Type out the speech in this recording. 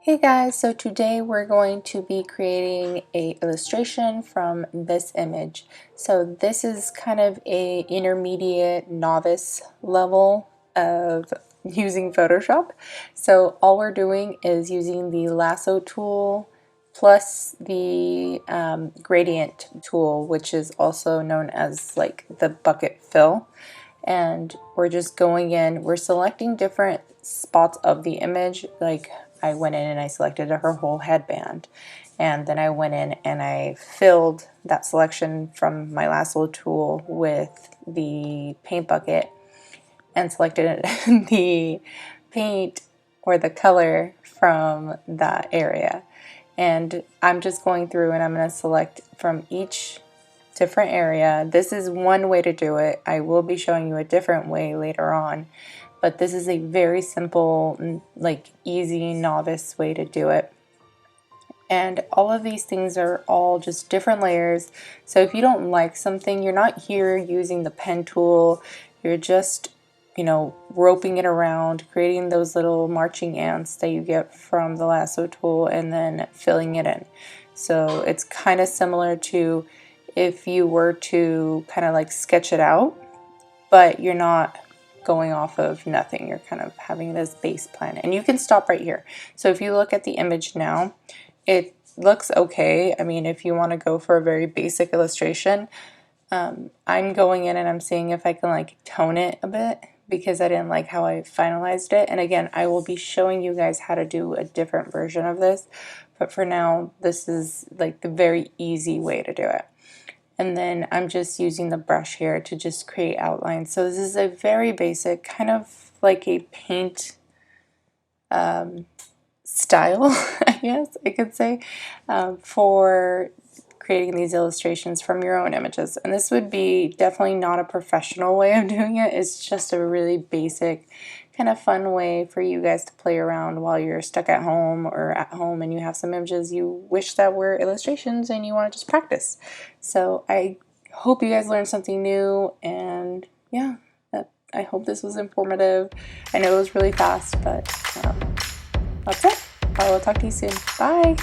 Hey guys, so today we're going to be creating a illustration from this image. So this is kind of a intermediate novice level of using Photoshop. So all we're doing is using the Lasso Tool plus the gradient tool, which is also known as like the bucket fill. And we're just going in, we're selecting different spots of the image. Like I went in and I selected her whole headband, and then I went in and I filled that selection from my lasso tool with the paint bucket and selected the paint or the color from that area. And I'm just going through and I'm going to select from each different area. This is one way to do it. I will be showing you a different way later on, but this is a very simple, like easy novice way to do it. And all of these things are all just different layers. So if you don't like something, you're not here using the pen tool, you're just, roping it around, creating those little marching ants that you get from the lasso tool and then filling it in. So it's kind of similar to if you were to kind of like sketch it out, but you're not going off of nothing. You're kind of having this base plan, and you can stop right here. So if you look at the image now, it looks okay. I mean, if you want to go for a very basic illustration, I'm going in and I'm seeing if I can like tone it a bit because I didn't like how I finalized it. And again, I will be showing you guys how to do a different version of this, but for now, this is like the very easy way to do it. And then I'm just using the brush here to just create outlines. So this is a very basic, kind of like a paint style, I guess I could say, for creating these illustrations from your own images. And this would be definitely not a professional way of doing it. It's just a really basic, kind of fun way for you guys to play around while you're stuck at home or at home and you have some images you wish that were illustrations and you want to just practice. So I hope you guys learned something new, and yeah, I hope this was informative. I know it was really fast, but that's it. I will talk to you soon. Bye!